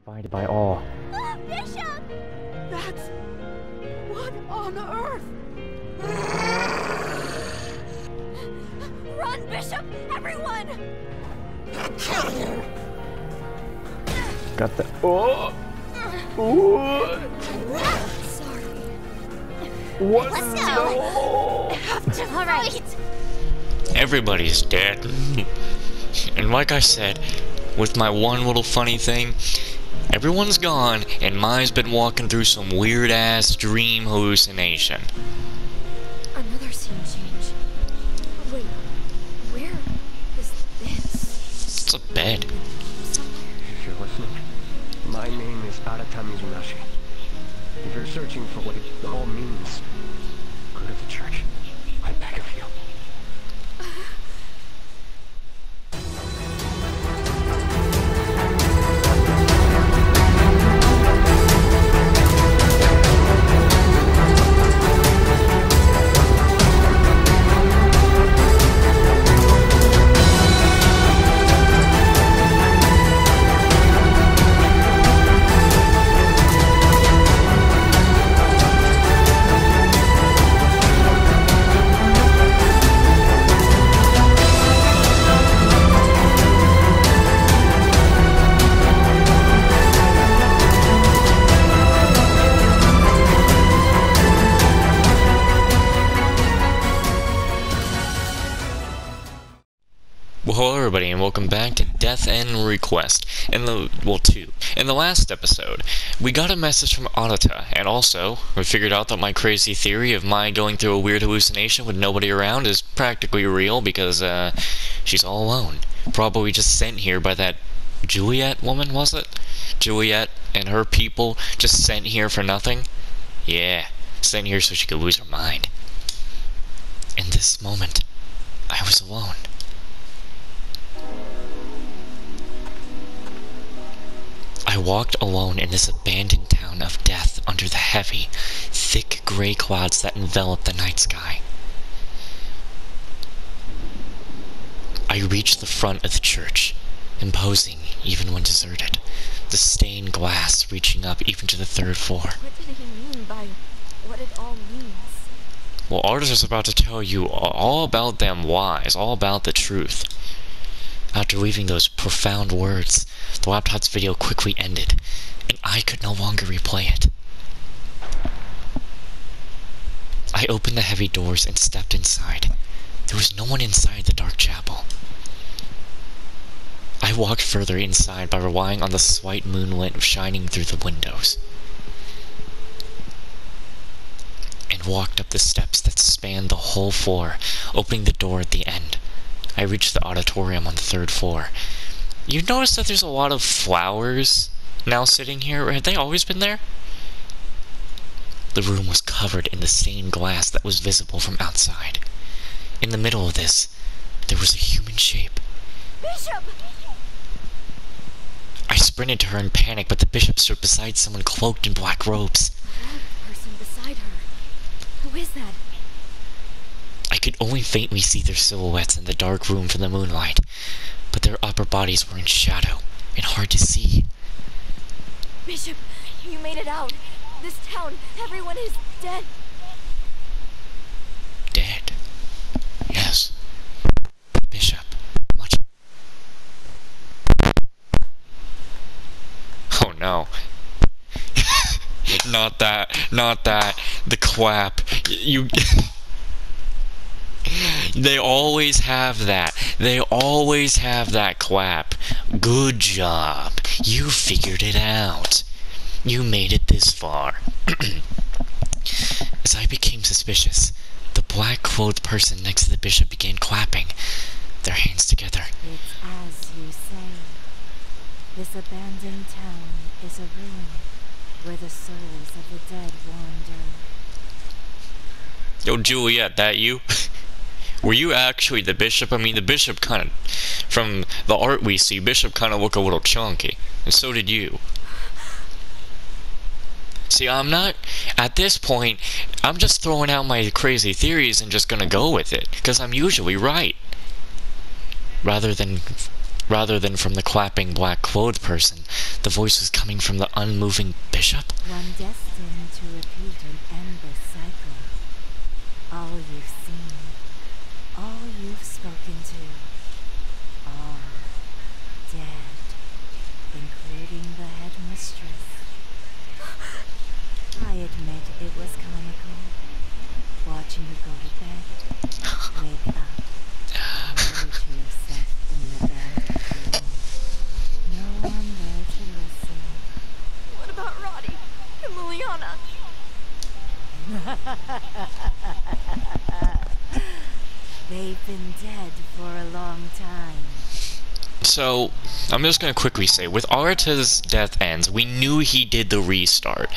Blinded by awe. Bishop! That's... what on earth? Run, Bishop! Everyone! I'll kill you! Got the... Oh! Ooh! Sorry. What? Let's go! No! I have to fight! Everybody's dead. And like I said, with my one little funny thing, everyone's gone, and Mai's been walking through some weird-ass dream hallucination. Another scene change. Wait, where is this? It's a bed. If you're listening, my name is Arata Mizunashi. If you're searching for what it all means, go to the church. I beg of you. Well, hello everybody, and welcome back to Death End Request. In the last episode, we got a message from Arata, and also, we figured out that my crazy theory of Mai going through a weird hallucination with nobody around is practically real, because, she's all alone. Probably just sent here by that Juliet woman, was it? Juliet and her people just sent here for nothing? Yeah, sent here so she could lose her mind. In this moment, I was alone. I walked alone in this abandoned town of death under the heavy, thick gray clouds that enveloped the night sky. I reached the front of the church, imposing even when deserted, the stained glass reaching up even to the third floor. What did he mean by what it all means? Well, Artis is about to tell you all about them whys, all about the truth. After leaving those profound words, the laptop's video quickly ended, and I could no longer replay it. I opened the heavy doors and stepped inside. There was no one inside the dark chapel. I walked further inside by relying on the slight moonlight shining through the windows, and walked up the steps that spanned the whole floor, opening the door at the end. I reached the auditorium on the third floor. You notice that there's a lot of flowers now sitting here? Have they always been there? The room was covered in the stained glass that was visible from outside. In the middle of this, there was a human shape. Bishop! I sprinted to her in panic, but the bishop stood beside someone cloaked in black robes. A person beside her. Who is that? I could only faintly see their silhouettes in the dark room from the moonlight, but their upper bodies were in shadow and hard to see. Bishop, you made it out. This town, everyone is dead. Dead? Yes. Bishop. Much. Oh no. Not that. Not that. The clap. You... They always have that. They always have that clap. Good job. You figured it out. You made it this far. As I became suspicious, the black-clothed person next to the bishop began clapping, their hands together. It's as you say. This abandoned town is a ruin where the souls of the dead wander. Yo, Juliet, that you? Were you actually the bishop? I mean, the bishop kind of, from the art we see, bishop kind of look a little chunky. And so did you. See, I'm not, at this point, I'm just throwing out my crazy theories and just gonna go with it. Because I'm usually right. Rather than Rather than from the clapping black-clothed person, the voice was coming from the unmoving bishop? One destined to repeat an endless cycle. All you've seen, all you've spoken to, all dead, including the headmistress. I admit it was comical, watching you go to bed, wake up, and go to yourself in the abandoned room. No one there to listen. What about Roddy and Liliana? They've been dead for a long time. So, I'm just gonna quickly say, with Arata's death ends, we knew he did the restart.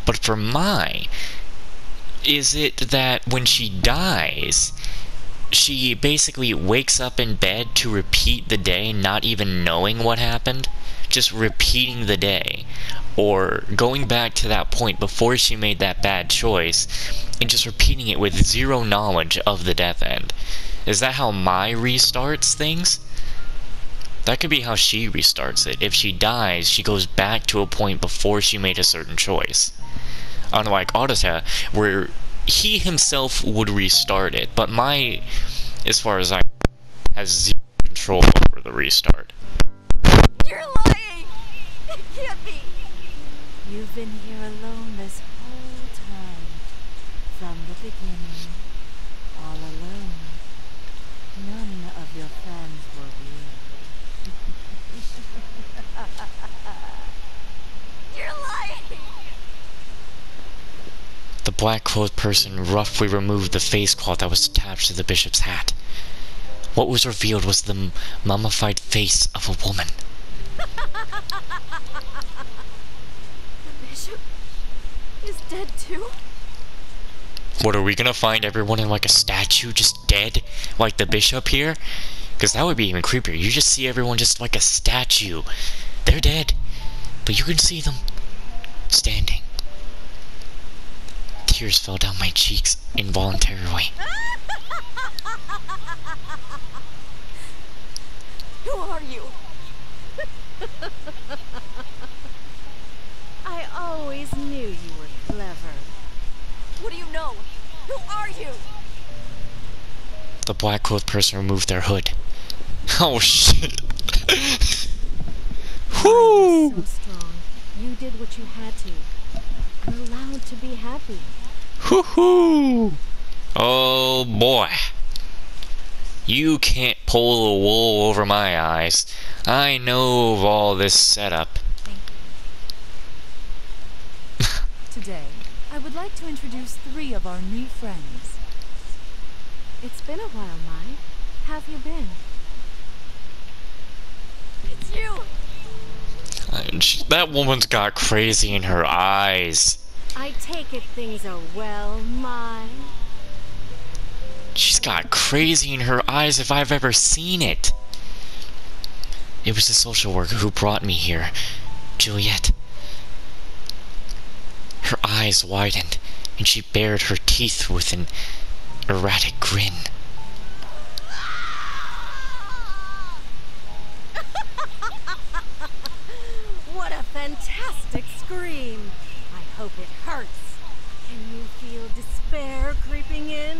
But for Mai, is it that when she dies, she basically wakes up in bed to repeat the day, not even knowing what happened? Just repeating the day. Or going back to that point before she made that bad choice, and just repeating it with zero knowledge of the death end. Is that how Mai restarts things? That could be how she restarts it. If she dies, she goes back to a point before she made a certain choice. Unlike Arata, where he himself would restart it, but Mai, as far as I know, has zero control over the restart. You're lying! It can't be! You've been here alone this whole time. From the beginning. All alone. None of your friends were real. You're lying! The black-clothed person roughly removed the face cloth that was attached to the bishop's hat. What was revealed was the mummified face of a woman. The bishop is dead too? What, are we gonna find everyone in like a statue just dead? Like the bishop here? Because that would be even creepier. You just see everyone just like a statue. They're dead, but you can see them standing. Tears fell down my cheeks involuntarily. Who are you? I always knew you were clever. What do you know? Who are you? The black-clothed person removed their hood. Oh shit. Whoo! So strong. You did what you had to. You're allowed to be happy. Hoo-hoo! Oh boy. You can't pull the wool over my eyes. I know of all this setup. Today, I would like to introduce 3 of our new friends. It's been a while, Mai. Have you been? It's you! That woman's got crazy in her eyes. I take it things are well, Mai. She's got crazy in her eyes if I've ever seen it. It was the social worker who brought me here, Juliet. Her eyes widened, and she bared her teeth with an erratic grin. What a fantastic scream! I hope it hurts. Can you feel despair creeping in?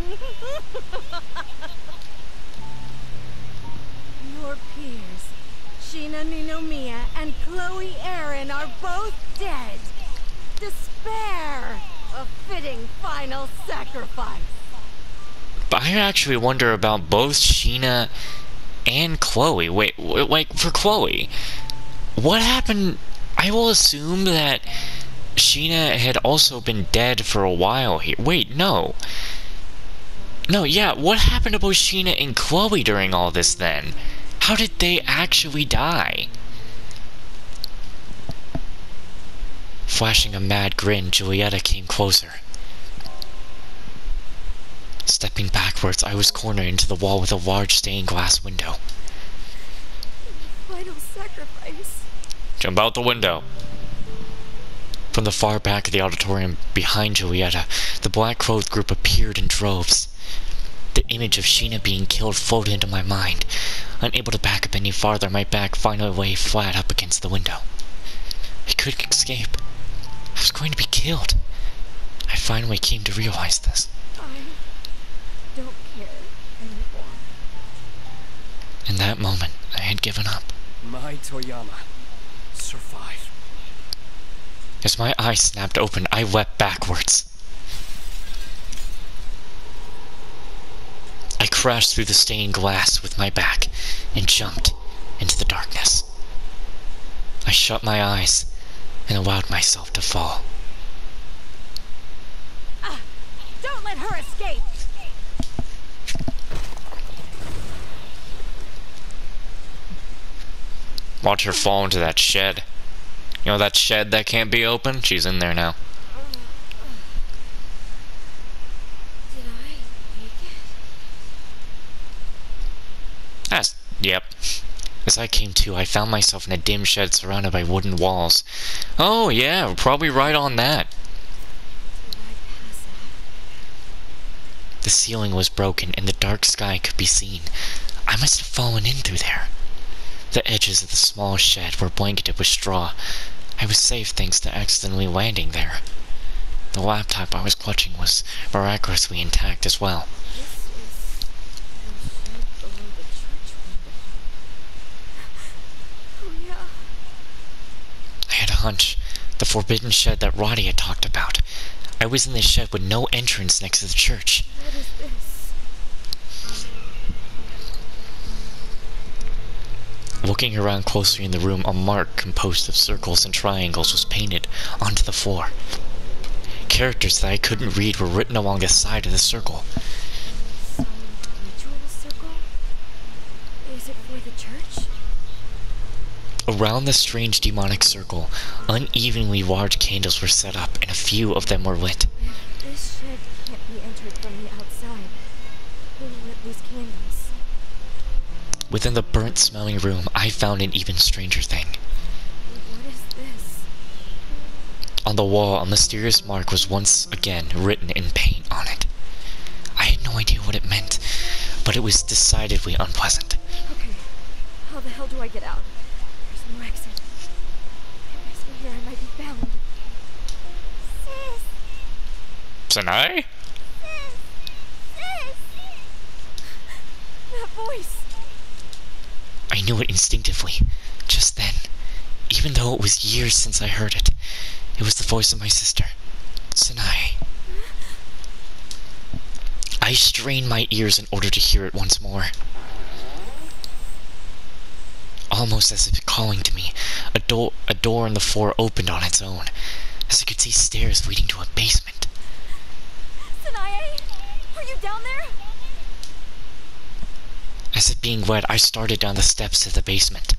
Your peers, Sheena Ninomiya and Chloe Aaron, are both dead. Despair! A fitting final sacrifice. But I actually wonder about both Sheena and Chloe. Wait, like, for Chloe, what happened? I will assume that Sheena had also been dead for a while here. Wait, no. No, yeah, what happened to both Sheena and Chloe during all this then? How did they actually die? Flashing a mad grin, Julieta came closer. Stepping backwards, I was cornered into the wall with a large stained glass window. Final sacrifice. Jump out the window. From the far back of the auditorium, behind Julieta, the black-clothed group appeared in droves. The image of Sheena being killed floated into my mind. Unable to back up any farther, my back finally lay flat up against the window. I couldn't escape. I was going to be killed. I finally came to realize this. I don't care anymore. In that moment, I had given up. My Toyama survived. As my eyes snapped open, I wept backwards. I crashed through the stained glass with my back and jumped into the darkness. I shut my eyes and allowed myself to fall. Don't let her escape! Watch her fall into that shed. You know that shed that can't be opened? She's in there now. Did I make it? Yep. As I came to, I found myself in a dim shed surrounded by wooden walls. Oh yeah, we're probably right on that. Did I pass out? The ceiling was broken and the dark sky could be seen. I must have fallen in through there. The edges of the small shed were blanketed with straw. I was safe thanks to accidentally landing there. The laptop I was clutching was miraculously intact as well. This is the shed below the church window. Oh yeah. I had a hunch. The forbidden shed that Roddy had talked about. I was in this shed with no entrance next to the church. What is this? Looking around closely in the room, a mark composed of circles and triangles was painted onto the floor. Characters that I couldn't read were written along the side of the circle. Some ritual circle? Is it for the church? Around the strange demonic circle, unevenly large candles were set up, and a few of them were lit. If this shed can't be entered from the outside, who lit these candles? Within the burnt-smelling room, I found an even stranger thing. What is this? On the wall, a mysterious mark was once again written in paint on it. I had no idea what it meant, but it was decidedly unpleasant. Okay, how the hell do I get out? There's no exit. If I stay here, I might be found. Sis! Sanai? Sis! That voice! I knew it instinctively, just then. Even though it was years since I heard it, it was the voice of my sister, Sanai. I strained my ears in order to hear it once more. Almost as if calling to me, a door on the floor opened on its own, as I could see stairs leading to a basement. Sanae! Are you down there? As if being led, I started down the steps to the basement.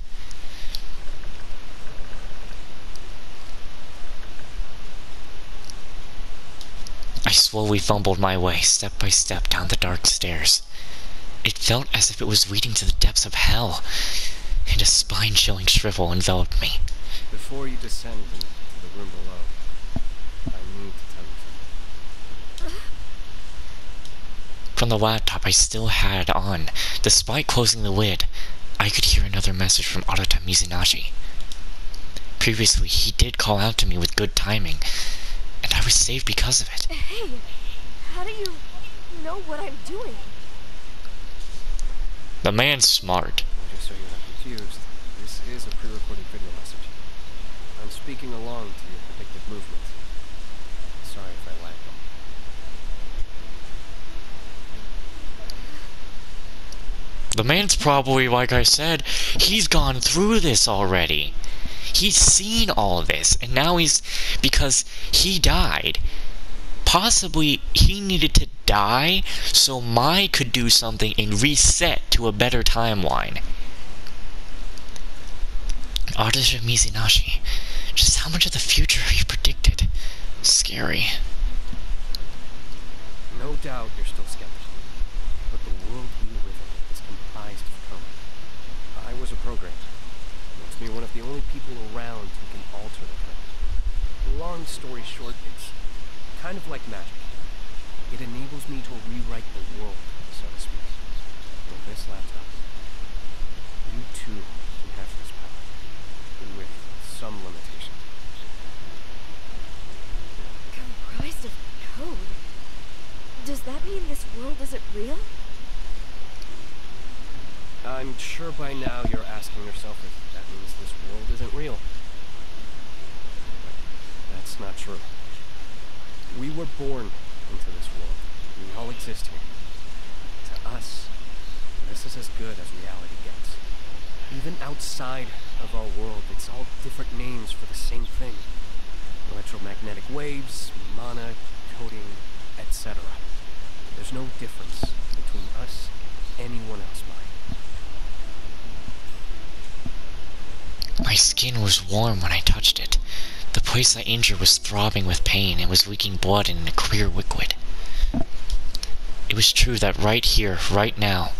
I slowly fumbled my way, step by step, down the dark stairs. It felt as if it was leading to the depths of hell, and a spine-chilling shrivel enveloped me. Before you descend into the room below, I need to tell you something. From the laptop I still had on, despite closing the lid, I could hear another message from Arata Mizunashi. Previously, he did call out to me with good timing, and I was saved because of it. Hey, how do you know what I'm doing? The man's smart. Just so you're not confused, this is a pre-recorded video message. I'm speaking along to your predicted movement. Sorry if I lagged them. The man's probably, like I said, he's gone through this already. He's seen all this, and now because he died. Possibly he needed to die so Mai could do something and reset to a better timeline. Arata Mizunashi, just how much of the future have you predicted? Scary. No doubt you're still skeptical, but the world we live in is comprised of karma. I was a programmer. Makes me one of the only people around who can alter the karma. Long story short, it's kind of like magic. It enables me to rewrite the world so so to speak. With this laptop, you too can have this power, with some limitations. Comprised of code? Does that mean this world isn't real? I'm sure by now you're asking yourself if that means this world isn't real. But that's not true. We were born into this world. We all exist here. To us, this is as good as reality gets. Even outside of our world, it's all different names for the same thing. Electromagnetic waves, mana, coding, etc. There's no difference between us and anyone else, Mike. My skin was warm when I touched it. The place I injured was throbbing with pain and was leaking blood in a clear liquid. It was true that right here, right now,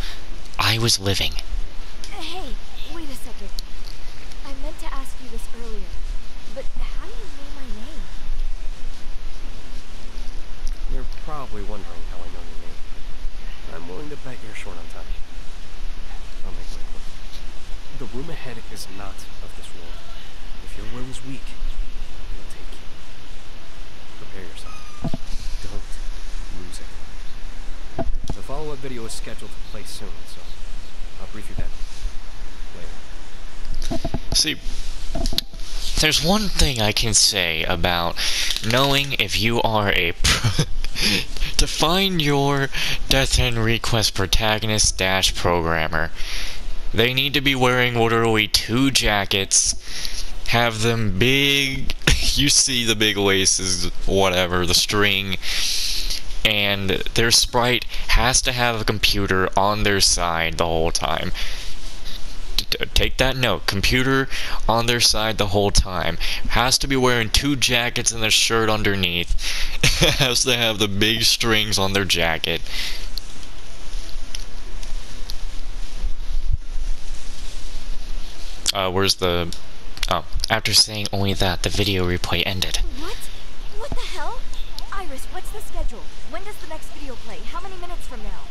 I was living. Hey, wait a second. I meant to ask you this earlier, but how do you know my name? You're probably wondering how I know your name. I'm willing to bet you're short on time. I'll make my point. The room ahead is not of this world. If your will is weak, it will take you. Prepare yourself. Don't lose it. The follow-up video is scheduled to play soon, so I'll brief you then. Later. See, there's one thing I can say about knowing if you are a to find your Death End Request protagonist / programmer. They need to be wearing literally 2 jackets, have them big, you see the big laces, whatever, the string, and their sprite has to have a computer on their side the whole time. Take that note, computer on their side the whole time. Has to be wearing 2 jackets and a shirt underneath. Has to have the big strings on their jacket. Where's the... Oh, after saying only that, the video replay ended. What? What the hell? Iris, what's the schedule? When does the next video play? How many minutes from now?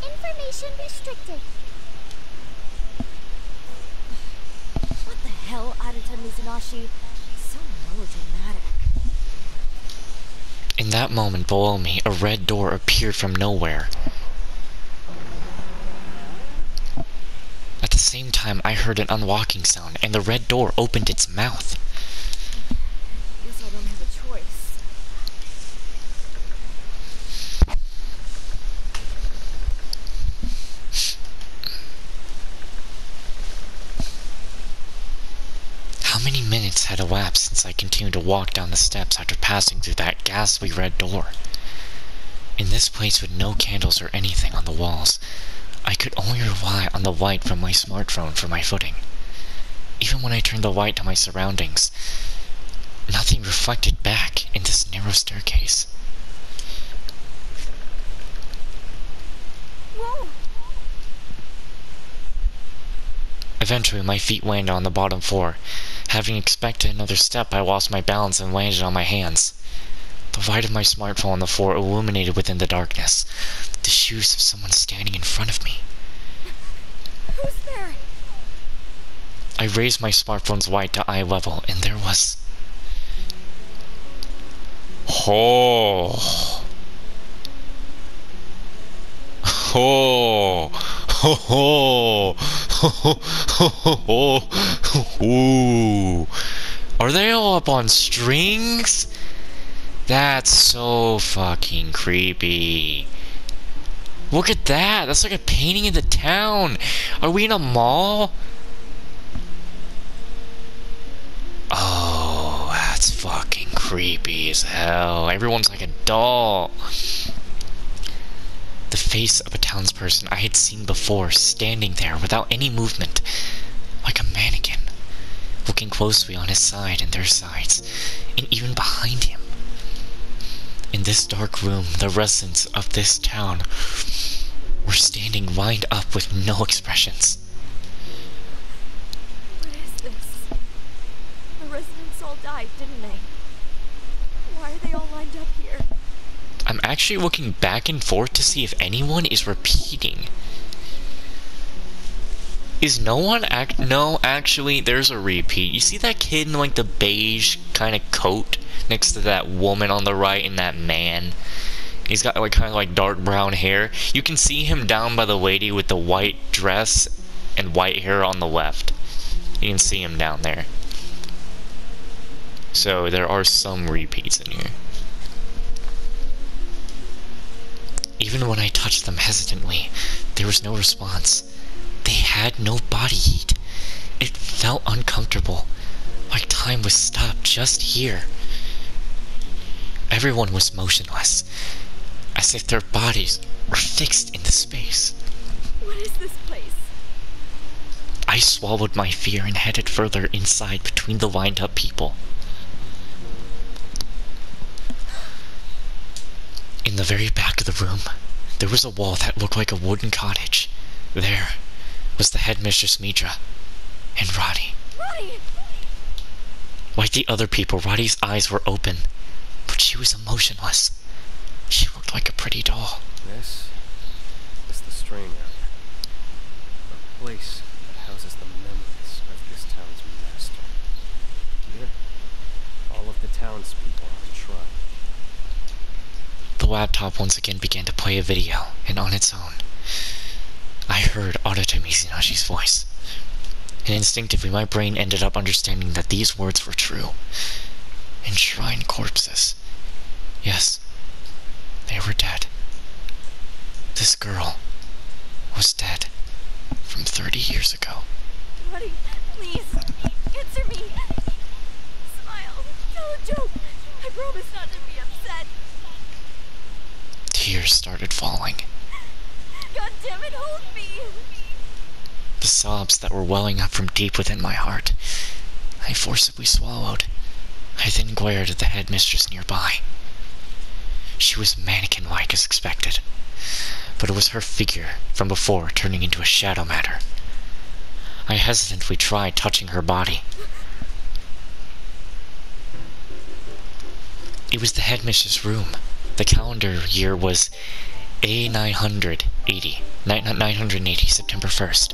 Information restricted. What the hell, Arata Mizunashi? So melodramatic. In that moment below me, a red door appeared from nowhere. At the same time, I heard an unlocking sound, and the red door opened its mouth. Guess I don't have a choice. How many minutes had elapsed since I continued to walk down the steps after passing through that ghastly red door? In this place with no candles or anything on the walls, I could only rely on the light from my smartphone for my footing. Even when I turned the light to my surroundings, nothing reflected back in this narrow staircase. Whoa! Eventually, my feet landed on the bottom floor. Having expected another step, I lost my balance and landed on my hands. The light of my smartphone on the floor illuminated within the darkness the shoes of someone standing in front of me. Who's there? I raised my smartphone's light to eye level, and there was... Oh! Oh! Oh! Oh! Ooh! Are they all up on strings? That's so fucking creepy. Look at that! That's like a painting of the town! Are we in a mall? Oh, that's fucking creepy as hell. Everyone's like a doll. The face of a townsperson I had seen before, standing there without any movement, like a mannequin, looking closely on his side and their sides, and even behind him. In this dark room, the residents of this town were standing lined up with no expressions. What is this? The residents all died, didn't they? Why are they all lined up here? I'm actually looking back and forth to see if anyone is repeating. Is no one no, actually, there's a repeat. You see that kid in like the beige kind of coat next to that woman on the right and that man? He's got like kind of like dark brown hair. You can see him down by the lady with the white dress and white hair on the left. You can see him down there. So there are some repeats in here. Even when I touched them hesitantly, there was no response. They had no body heat. It felt uncomfortable, like time was stopped just here. Everyone was motionless, as if their bodies were fixed into space. What is this place? I swallowed my fear and headed further inside between the lined up people. In the very back of the room, there was a wall that looked like a wooden cottage. There was the headmistress Midra and Roddy. Roddy! Like the other people, Roddy's eyes were open, but she was emotionless. She looked like a pretty doll. This is the strain area. A place that houses the memories of this town's master. Here, all of the townspeople are tried. The laptop once again began to play a video, and on its own, I heard Arata Mizunashi's voice. And instinctively, my brain ended up understanding that these words were true. Enshrined corpses. Yes, they were dead. This girl was dead from 30 years ago. Roddy, please, answer me. Smile, tell a joke. I promise not to be upset. Tears started falling. God damn it, hold me. The sobs that were welling up from deep within my heart, I forcibly swallowed. I then glared at the headmistress nearby. She was mannequin-like as expected, but it was her figure from before turning into a shadow matter. I hesitantly tried touching her body. It was the headmistress' room. The calendar year was A980, 980, September 1st.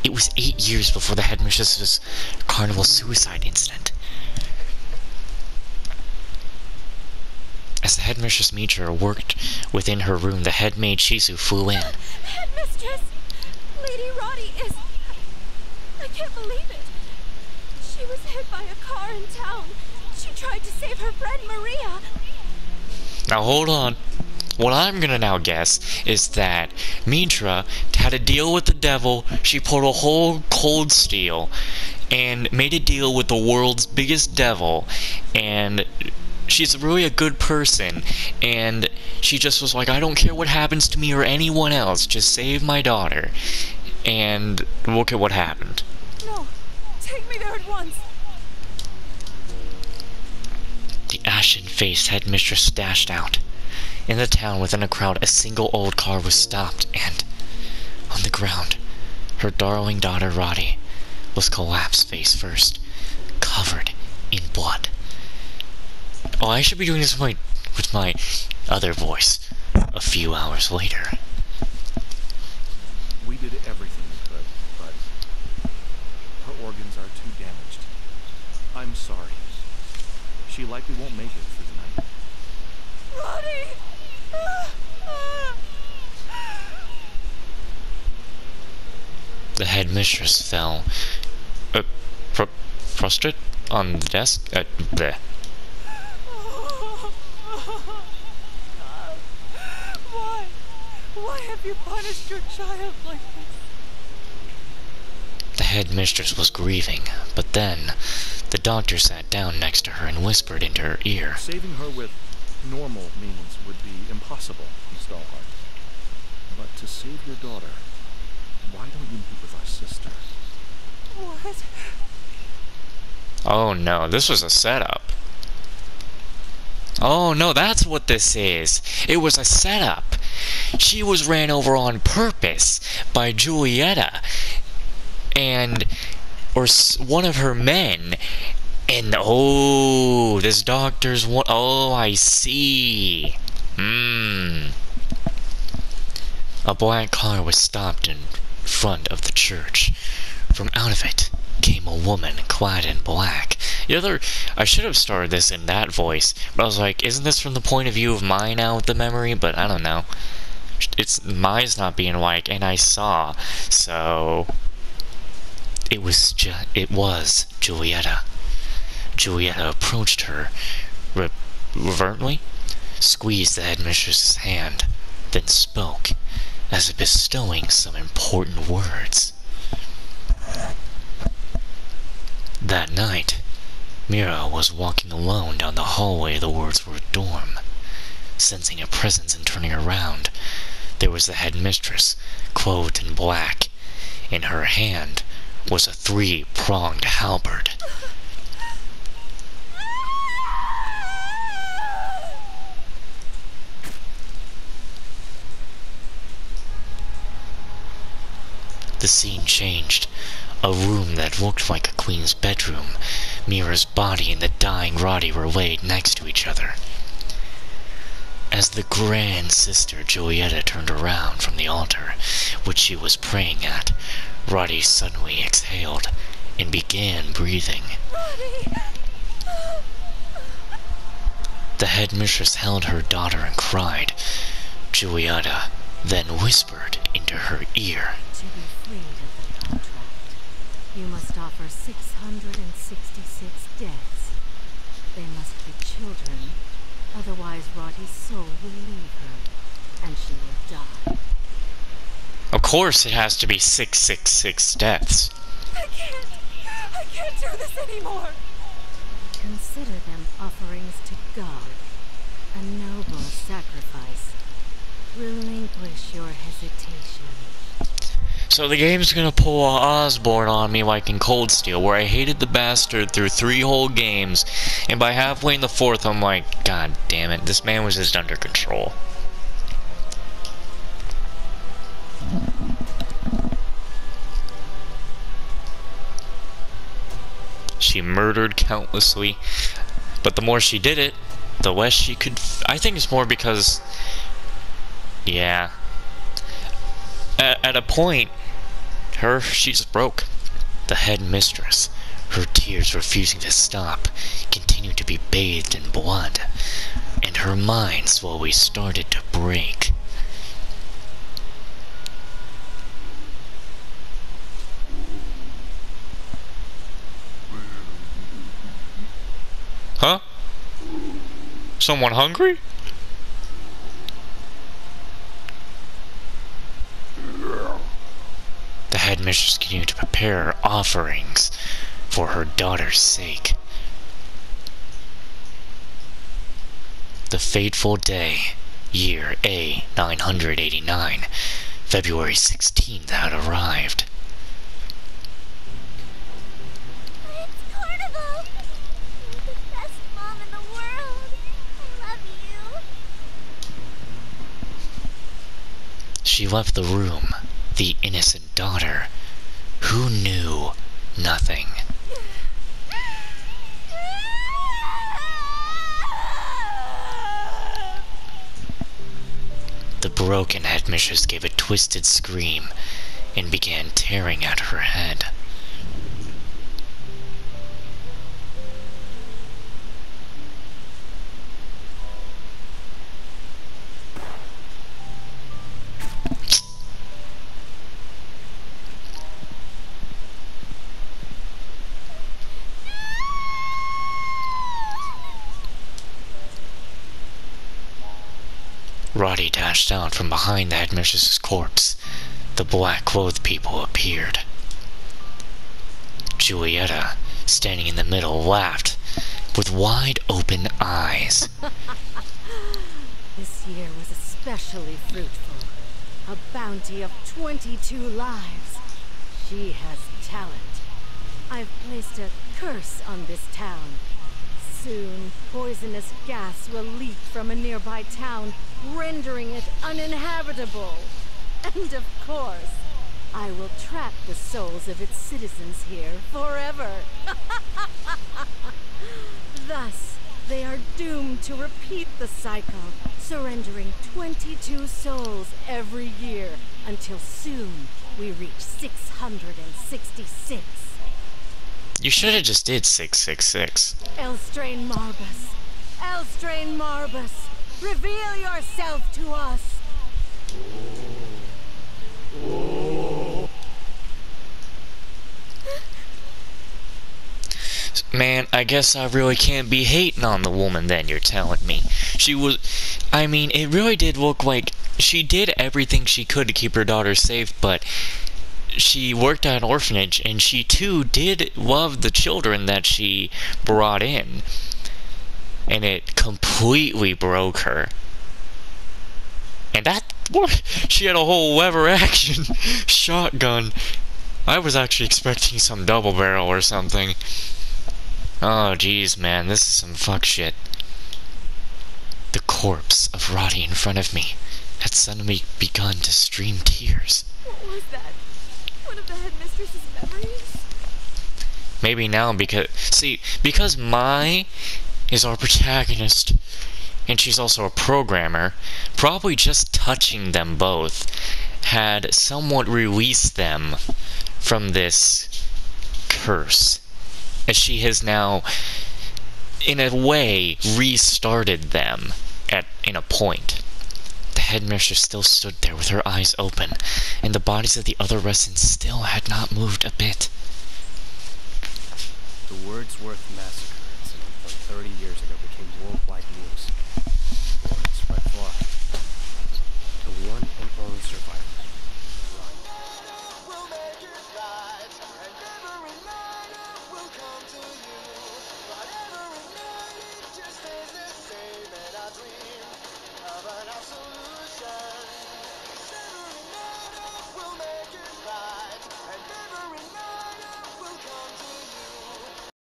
It was 8 years before the headmistress's carnival suicide incident. As the headmistress Midra worked within her room, the head maid Shizu flew in. Headmistress! Lady Roddy is... I can't believe it. She was hit by a car in town. She tried to save her friend Maria. Now hold on. What I'm gonna now guess is that Midra had a deal with the devil. She pulled a whole cold steel and made a deal with the world's biggest devil, and she's really a good person, and she just was like, I don't care what happens to me or anyone else, just save my daughter. And look at what happened. No, take me there at once. The ashen-faced headmistress dashed out. In the town, within a crowd, a single old car was stopped, and on the ground, her darling daughter Roddy was collapsed face first, covered in blood. Oh, I should be doing this with my other voice a few hours later. We did everything we could, but her organs are too damaged. I'm sorry. She likely won't make it through the night. Roddy! The headmistress fell, prostrate on the desk. Bleh. Why have you punished your child like this? The headmistress was grieving, but then the doctor sat down next to her and whispered into her ear. Saving her with normal means would be impossible, Miss Dahlhart. But to save your daughter, why don't you meet with our sister? What? Oh no, this was a setup. Oh no, that's what this is. It was a setup. She was ran over on purpose by Julieta and one of her men. And oh, this doctor's one. Oh, I see. A black car was stopped in front of the church. From out of it came a woman clad in black. I should have started this in that voice, but I was like, isn't this from the point of view of Mai now with the memory? But I don't know. It's Mai's not being like, and I saw, so it was Julieta. Julieta approached her reverently, squeezed the headmistress's hand, then spoke, as if bestowing some important words. That night, Mira was walking alone down the hallway of the Wordsworth dorm. Sensing a presence and turning around, there was the headmistress, clothed in black. In her hand was a 3-pronged halberd. The scene changed. A room that looked like a queen's bedroom. Mira's body and the dying Roddy were laid next to each other. As the Grand Sister Julieta turned around from the altar, which she was praying at, Roddy suddenly exhaled and began breathing. Roddy! The headmistress held her daughter and cried. Julieta then whispered into her ear. To be freed of the contract, you must offer 666 deaths. They must be children, otherwise Roddy's soul will leave her, and she will die. Of course it has to be 666 deaths. I can't do this anymore. Consider them offerings to God, a noble sacrifice. Relinquish your hesitation. So the game's gonna pull a Osborne on me like in Cold Steel, where I hated the bastard through 3 whole games, and by halfway in the 4th I'm like, God damn it, this man was just under control. She murdered countlessly, but the more she did it, the less she could... I think it's more because... Yeah. At a point, she just broke. The headmistress, her tears refusing to stop, continued to be bathed in blood, and her mind slowly started to break. Huh? Someone hungry? The headmistress continued to prepare her offerings for her daughter's sake. The fateful day, year A 989, February 16th had arrived. It's Carnival! You're the best mom in the world! I love you! She left the room, the innocent daughter, who knew nothing. The broken headmistress gave a twisted scream and began tearing at her head. Roddy dashed out from behind the headmistress's corpse. The black-clothed people appeared. Julieta, standing in the middle, laughed with wide-open eyes. This year was especially fruitful. A bounty of 22 lives. She has talent. I've placed a curse on this town. Soon, poisonous gas will leak from a nearby town, rendering it uninhabitable. And of course, I will trap the souls of its citizens here forever. Thus, They are doomed to repeat the cycle, surrendering 22 souls every year until soon we reach 666. You should have just did 666. Elstrain Marbus, Elstrain Marbus, reveal yourself to us. Man, I guess I really can't be hating on the woman then, you're telling me. She was... I mean, it really did look like she did everything she could to keep her daughter safe, but she worked at an orphanage, and she too did love the children that she brought in. And it completely broke her. And that... She had a whole lever action shotgun. I was actually expecting some double barrel or something. Oh, jeez, man, this is some fuck shit. The corpse of Roddy in front of me had suddenly begun to stream tears. What was that? One of the headmistress's memories? Maybe now because Mai is our protagonist, and she's also a programmer, probably just touching them both had somewhat released them from this curse. As she has now, in a way, restarted them in a point. The headmistress still stood there with her eyes open, and the bodies of the other residents still had not moved a bit. The Wordsworth Massacre incident from 30 years ago became worldwide news. Word spread far. The one and only survivor